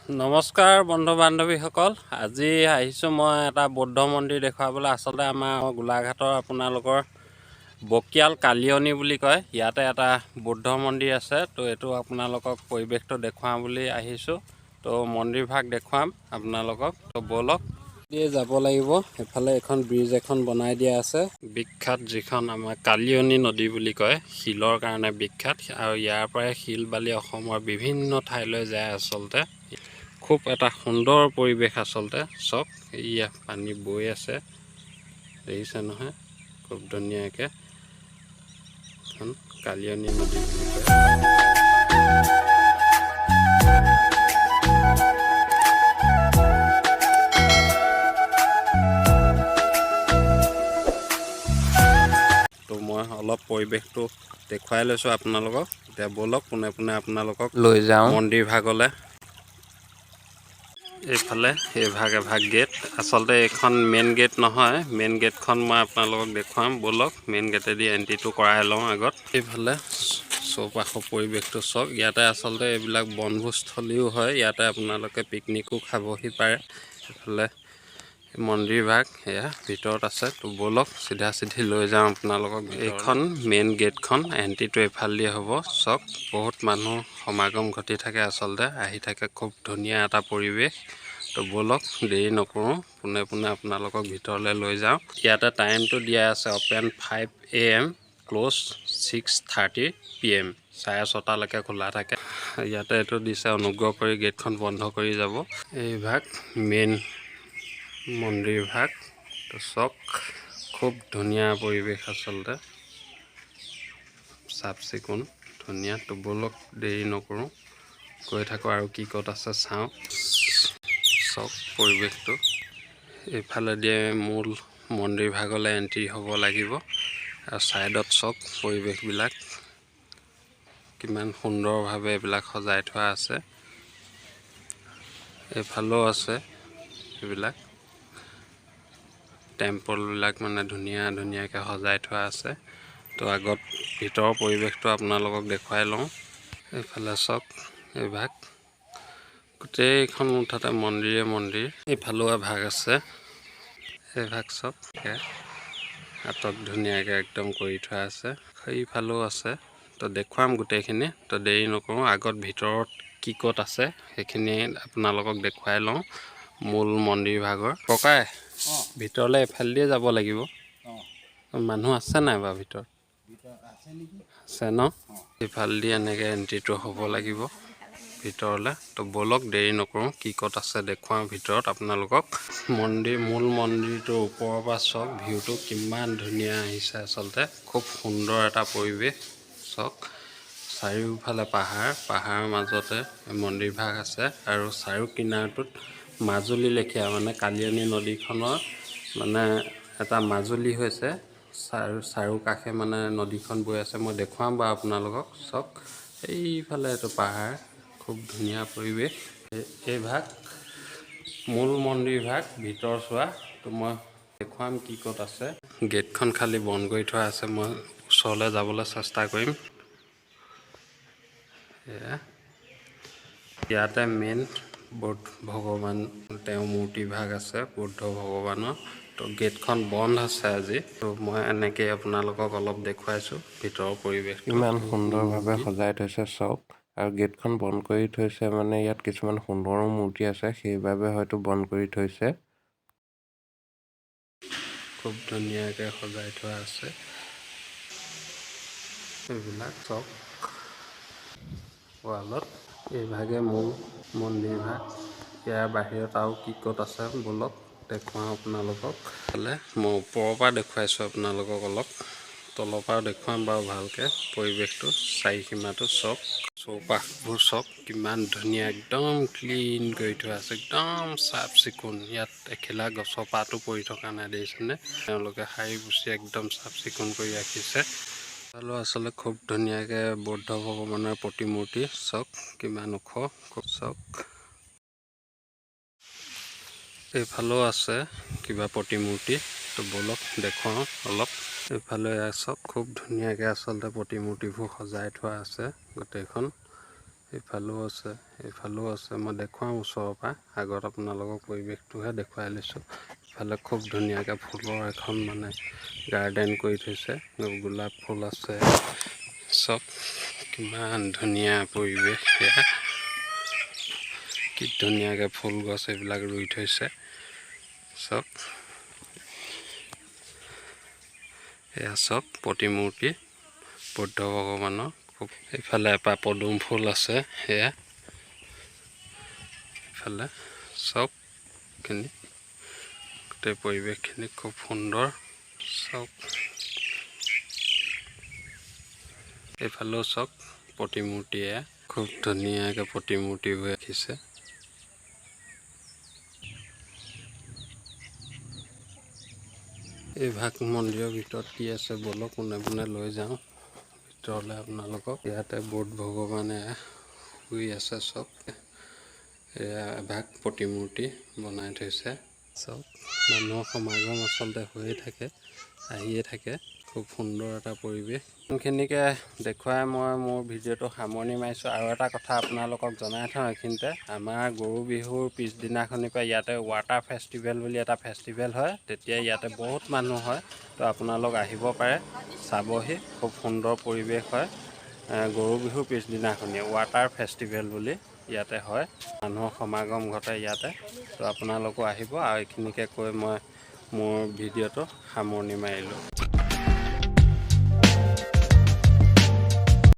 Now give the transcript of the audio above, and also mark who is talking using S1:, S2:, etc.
S1: নমস্কাৰ বন্ধু বান্ধৱীসকল, আজি আহিছোঁ মই এটা বৌদ্ধ মন্দিৰ দেখুৱাবলৈ। আচলতে আমাৰ গোলাঘাটৰ আপোনালোকৰ বকিয়াল কালিয়নী বুলি কয়, ইয়াতে এটা বৌদ্ধ মন্দিৰ আছে। তো এইটো আপোনালোকক পৰিৱেশটো দেখুৱাওঁ বুলি আহিছোঁ। তো মন্দিৰভাগ দেখুৱাম আপোনালোকক। তো ব'লক যাব লাগিব। এফালে এখন ব্ৰিজ এখন বনাই দিয়া আছে, বিখ্যাত, যিখন আমাৰ কালিয়নী নদী বুলি কয়, শিলৰ কাৰণে বিখ্যাত। আৰু ইয়াৰ পৰাই শিল বালি অসমৰ বিভিন্ন ঠাইলৈ যায়। আচলতে খুব এটা সুন্দৰ পৰিৱেশ আচলতে। চক এয়া পানী বৈ আছে, দেখিছে নহয়, খুব ধুনীয়াকৈ। এখন কালিয়নী নদী বুলি কয়। তো মই অলপ পৰিৱেশটো দেখুৱাই লৈছোঁ আপোনালোকক। এতিয়া ব'লক পোনে পোনে আপোনালোকক লৈ যাওঁ মন্দিৰ ভাগলৈ। এইফালে এভাগ গেট, আচলতে এইখন মেইন গেট নহয়। মেইন গেটখন মই আপোনালোকক দেখুৱাম, ব'লক। মেইন গেটেদি এণ্ট্ৰিটো কৰাই লওঁ আগত। এইফালে চৌপাশৰ পৰিৱেশটো চাওক। ইয়াতে আচলতে এইবিলাক বনভোজস্থলীও হয়, ইয়াতে আপোনালোকে পিকনিকো খাবহি পাৰে। এইফালে মন্দিৰ ভাগ এয়া ভিতৰত আছে। তো ব'লক চিধা চিধি লৈ যাওঁ আপোনালোকক। এইখন মেইন গেটখন, এণ্ট্ৰিটো এইফালেদি হ'ব। চাওক বহুত মানুহ সমাগম ঘটি থাকে, আচলতে আহি থাকে। খুব ধুনীয়া এটা পৰিৱেশ। তো ব'লক দেৰি নকৰোঁ, পোনে পোনে আপোনালোকক ভিতৰলৈ লৈ যাওঁ। ইয়াতে টাইমটো দিয়া আছে অপেন 5 AM, ক্ল'জ 6:30 PM, 6:30লৈকে খোলা থাকে। ইয়াতে এইটো দিছে, অনুগ্ৰহ কৰি গেটখন বন্ধ কৰি যাব। এই ভাগ মেইন মন্দিৰ ভাগ। তো চাওক খুব ধুনীয়া পৰিৱেশ, আচলতে চাফ চিকুণ ধুনীয়া। তো ব'লক দেৰি নকৰোঁ, গৈ থাকোঁ আৰু কি ক'ত আছে চাওঁ। চাওক পৰিৱেশটো। এইফালে দিয়ে মূল মন্দিৰ ভাগলৈ এণ্ট্ৰি হ'ব লাগিব। আৰু ছাইডত চাওক পৰিৱেশবিলাক কিমান সুন্দৰভাৱে এইবিলাক সজাই থোৱা আছে। এইফালেও আছে এইবিলাক টেম্পলবিলাক, মানে ধুনীয়া ধুনীয়াকৈ সজাই থোৱা আছে। তো আগত ভিতৰৰ পৰিৱেশটো আপোনালোকক দেখুৱাই লওঁ। এইফালে চাওক এইভাগ গোটেইখন মুঠতে মন্দিৰে মন্দিৰ। এইফালেও এভাগ আছে, এইভাগ চাওক হাতত ধুনীয়াকৈ একদম কৰি থোৱা আছে। সেইফালেও আছে। তো দেখুৱাম গোটেইখিনি। তো দেৰি নকৰোঁ, আগত ভিতৰত কি ক'ত আছে সেইখিনি আপোনালোকক দেখুৱাই লওঁ। মূল মন্দিৰ ভাগৰ ককাই ভিতৰলৈ এফালেদিয়ে যাব লাগিব। মানুহ আছে নাই বাৰু ভিতৰত? আছে ন? ইফালেদি এনেকৈ এণ্ট্ৰিটো হ'ব লাগিব ভিতৰলৈ। তো ব'লক দেৰি নকৰোঁ, কি ক'ত আছে দেখুৱাওঁ ভিতৰত আপোনালোকক। মূল মন্দিৰটোৰ ওপৰৰ পৰা চাওক ভিউটো কিমান ধুনীয়া আহিছে। আচলতে খুব সুন্দৰ এটা পৰিৱেশ। চাওক চাৰিওফালে পাহাৰৰ মাজতে মন্দিৰ ভাগ আছে। আৰু চাৰিও কিনাৰটোত মাজুলী লেখীয়া, মানে কালিয়নী নদীখনৰ মানে এটা মাজুলী হৈছে। চাৰিওকাষে মানে নদীখন বৈ আছে। মই দেখুৱাম বাৰু আপোনালোকক। চাওক এইফালে এইটো পাহাৰ, খুব ধুনীয়া পৰিৱেশ। এই ভাগ মূল মন্দিৰ ভাগ ভিতৰ চোৱা। তো মই দেখুৱাম কি ক'ত আছে। গেটখন খালি বন্ধ কৰি থোৱা আছে, মই ওচৰলৈ যাবলৈ চেষ্টা কৰিম। ইয়াতে মেইন বুদ্ধ ভগৱান, তেওঁ মূৰ্তি ভাগ আছে বুদ্ধ ভগৱানৰ। তো গেটখন বন্ধ আছে আজি। তো মই এনেকৈ আপোনালোকক অলপ দেখুৱাইছোঁ ভিতৰৰ পৰিৱেশ। ইমান সুন্দৰভাৱে সজাই থৈছে চাওক। আৰু গেটখন বন্ধ কৰি থৈছে, মানে ইয়াত কিছুমান সুন্দৰো মূৰ্তি আছে, সেইবাবে হয়তো বন্ধ কৰি থৈছে। খুব ধুনীয়াকৈ সজাই থোৱা আছে এইবিলাক চব ৱালত। এইভাগে মূল মন্দিৰ ভাগ। ইয়াৰ বাহিৰত আৰু কি ক'ত আছে ব'লক দেখুৱাওঁ আপোনালোকক। মই ওপৰৰ পৰা দেখুৱাইছোঁ আপোনালোকক, অলপ তলৰ পৰা দেখুৱাম বাৰু ভালকৈ পৰিৱেশটো। চাৰিসীমাটো চওক, চৌপাশবোৰ চওক কিমান ধুনীয়া, একদম ক্লিন কৰি থোৱা আছে, একদম চাফ চিকুণ। ইয়াত এখিলা গছৰ পাতো পৰি থকা নাই, দেখিছেনে? তেওঁলোকে সাৰি পুচি একদম চাফ চিকুণ কৰি ৰাখিছে। আৰু আচলতে খুব ধুনীয়াকৈ বৌদ্ধ ভগৱানৰ প্ৰতিমূৰ্তি চাওক কিমান ওখ, খুব চাওক। এইফালেও আছে কিবা প্ৰতিমূৰ্তি। তো ব'লক দেখুৱাওঁ অলপ। এইফালে চাওক খুব ধুনীয়াকৈ আচলতে প্ৰতিমূৰ্তিবোৰ সজাই থোৱা আছে গোটেইখন। এইফালেও আছে, এইফালেও আছে। মই দেখুৱাম ওচৰৰ পৰা, আগত আপোনালোকক পৰিৱেশটোহে দেখুৱাই লৈছোঁ। ইফালে খুব ধুনীয়াকৈ ফুলৰ এখন মানে গাৰ্ডেন কৰি থৈছে, গোলাপ ফুল আছে। চব কিমান ধুনীয়া পৰিৱেশ সেয়া, কি ধুনীয়াকৈ ফুল গছ এইবিলাক ৰুই থৈছে চব। এয়া চব প্ৰতিমূৰ্তি বুদ্ধ ভগৱানৰ। খুব এইফালে এপাহ পদুম ফুল আছে সেয়া, এইফালে চবখিনি গোটেই পৰিৱেশখিনি খুব সুন্দৰ চব। এইফালেও চব প্ৰতিমূৰ্তিয়ে খুব ধুনীয়াকৈ প্ৰতিমূৰ্তিবোৰ ৰাখিছে। এই ভাগ মন্দিৰৰ ভিতৰত কি আছে বলক কোনে কোনে লৈ যাওঁ ভিতৰলৈ আপোনালোকক। ইয়াতে বুদ্ধ ভগৱানে শুই আছে চব। এয়া এভাগ প্ৰতিমূৰ্তি বনাই থৈছে চব। মানুহৰ সমাগম আচলতে হৈয়ে থাকে, আহিয়ে থাকে। খুব সুন্দৰ এটা পৰিৱেশ। এইখিনিকে দেখুৱাই মই মোৰ ভিডিঅ'টো সামৰণি মাৰিছোঁ। আৰু এটা কথা আপোনালোকক জনাই থওঁ এইখিনিতে, আমাৰ গৰু বিহুৰ পিছদিনাখনিৰ পৰা ইয়াতে ৱাটাৰ ফেষ্টিভেল বুলি এটা ফেষ্টিভেল হয়। তেতিয়া ইয়াতে বহুত মানুহ হয়, তো আপোনালোক আহিব পাৰে, চাবহি। খুব সুন্দৰ পৰিৱেশ হয়। গৰু বিহুৰ পিছদিনাখনি ৱাটাৰ ফেষ্টিভেল বুলি ইয়াতে হয়, মানুহৰ সমাগম ঘটে ইয়াতে। তো আপোনালোকো আহিব। আৰু এইখিনিকে কৈ মই মোৰ ভিডিঅ'টো সামৰণি মাৰিলোঁ।